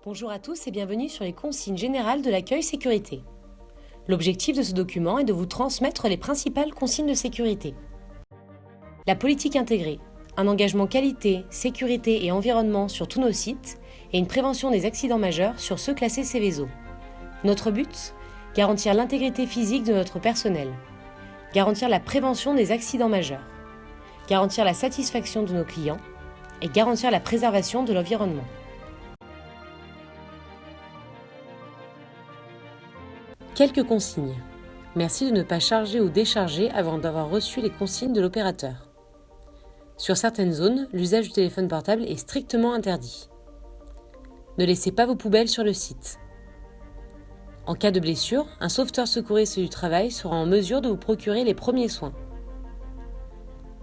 Bonjour à tous et bienvenue sur les consignes générales de l'accueil sécurité. L'objectif de ce document est de vous transmettre les principales consignes de sécurité. La politique intégrée, un engagement qualité, sécurité et environnement sur tous nos sites et une prévention des accidents majeurs sur ceux classés Seveso. Notre but ? Garantir l'intégrité physique de notre personnel, garantir la prévention des accidents majeurs, garantir la satisfaction de nos clients et garantir la préservation de l'environnement. Quelques consignes. Merci de ne pas charger ou décharger avant d'avoir reçu les consignes de l'opérateur. Sur certaines zones, l'usage du téléphone portable est strictement interdit. Ne laissez pas vos poubelles sur le site. En cas de blessure, un sauveteur secouriste du travail sera en mesure de vous procurer les premiers soins.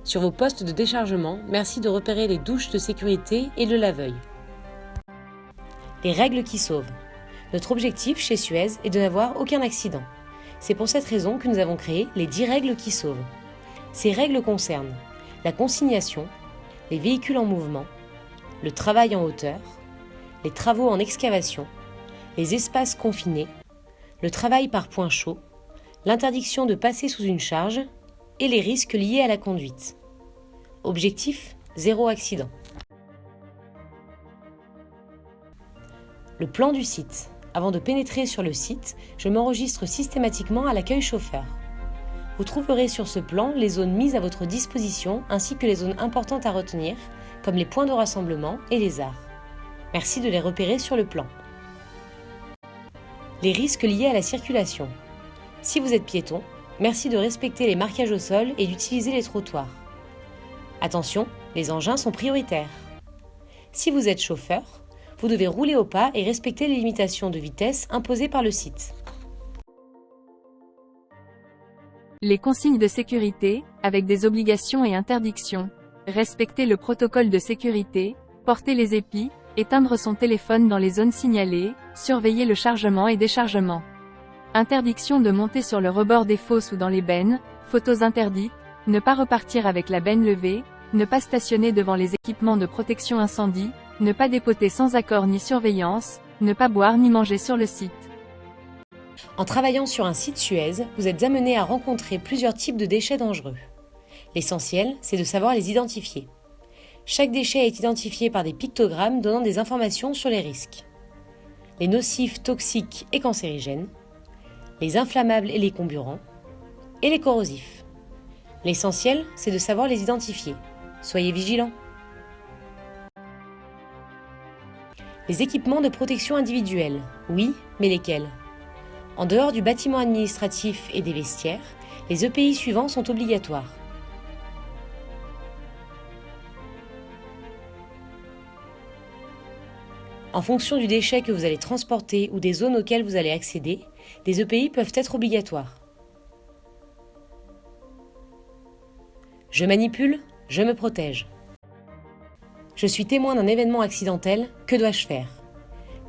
Sur vos postes de déchargement, merci de repérer les douches de sécurité et le lave-œil. Les règles qui sauvent. Notre objectif chez Suez est de n'avoir aucun accident. C'est pour cette raison que nous avons créé les 10 règles qui sauvent. Ces règles concernent la consignation, les véhicules en mouvement, le travail en hauteur, les travaux en excavation, les espaces confinés, le travail par point chaud, l'interdiction de passer sous une charge et les risques liés à la conduite. Objectif : 0 accident. Le plan du site. Avant de pénétrer sur le site, je m'enregistre systématiquement à l'accueil chauffeur. Vous trouverez sur ce plan les zones mises à votre disposition ainsi que les zones importantes à retenir, comme les points de rassemblement et les arts. Merci de les repérer sur le plan. Les risques liés à la circulation. Si vous êtes piéton, merci de respecter les marquages au sol et d'utiliser les trottoirs. Attention, les engins sont prioritaires. Si vous êtes chauffeur, vous devez rouler au pas et respecter les limitations de vitesse imposées par le site. Les consignes de sécurité, avec des obligations et interdictions. Respecter le protocole de sécurité, porter les épis, éteindre son téléphone dans les zones signalées, surveiller le chargement et déchargement. Interdiction de monter sur le rebord des fosses ou dans les bennes, photos interdites, ne pas repartir avec la benne levée, ne pas stationner devant les équipements de protection incendie, ne pas dépoter sans accord ni surveillance, ne pas boire ni manger sur le site. En travaillant sur un site Suez, vous êtes amené à rencontrer plusieurs types de déchets dangereux. L'essentiel, c'est de savoir les identifier. Chaque déchet est identifié par des pictogrammes donnant des informations sur les risques. Les nocifs, toxiques et cancérigènes, les inflammables et les comburants, et les corrosifs. L'essentiel, c'est de savoir les identifier. Soyez vigilants. Les équipements de protection individuelle, oui, mais lesquels ? En dehors du bâtiment administratif et des vestiaires, les EPI suivants sont obligatoires. En fonction du déchet que vous allez transporter ou des zones auxquelles vous allez accéder, des EPI peuvent être obligatoires. Je manipule, je me protège. Je suis témoin d'un événement accidentel, que dois-je faire ?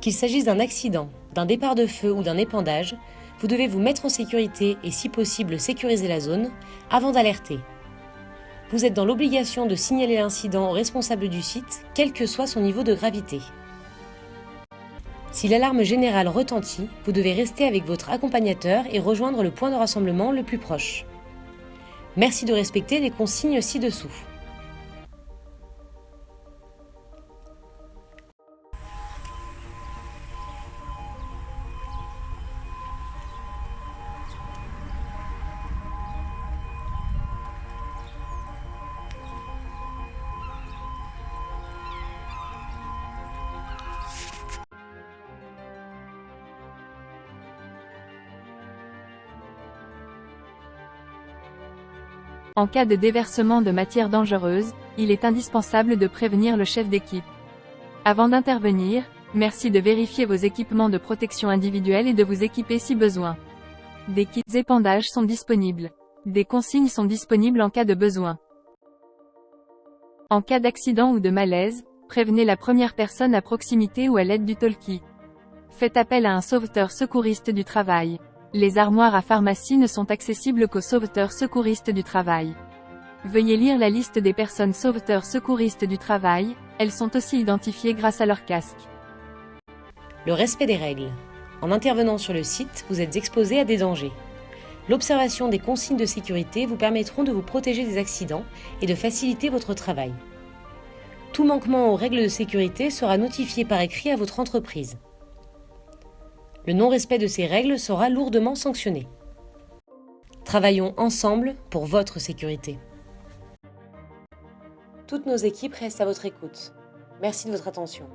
Qu'il s'agisse d'un accident, d'un départ de feu ou d'un épandage, vous devez vous mettre en sécurité et si possible sécuriser la zone avant d'alerter. Vous êtes dans l'obligation de signaler l'incident au responsable du site, quel que soit son niveau de gravité. Si l'alarme générale retentit, vous devez rester avec votre accompagnateur et rejoindre le point de rassemblement le plus proche. Merci de respecter les consignes ci-dessous. En cas de déversement de matières dangereuses, il est indispensable de prévenir le chef d'équipe. Avant d'intervenir, merci de vérifier vos équipements de protection individuelle et de vous équiper si besoin. Des kits épandages sont disponibles. Des consignes sont disponibles en cas de besoin. En cas d'accident ou de malaise, prévenez la première personne à proximité ou à l'aide du talkie. Faites appel à un sauveteur secouriste du travail. Les armoires à pharmacie ne sont accessibles qu'aux sauveteurs secouristes du travail. Veuillez lire la liste des personnes sauveteurs secouristes du travail, elles sont aussi identifiées grâce à leur casque. Le respect des règles. En intervenant sur le site, vous êtes exposé à des dangers. L'observation des consignes de sécurité vous permettront de vous protéger des accidents et de faciliter votre travail. Tout manquement aux règles de sécurité sera notifié par écrit à votre entreprise. Le non-respect de ces règles sera lourdement sanctionné. Travaillons ensemble pour votre sécurité. Toutes nos équipes restent à votre écoute. Merci de votre attention.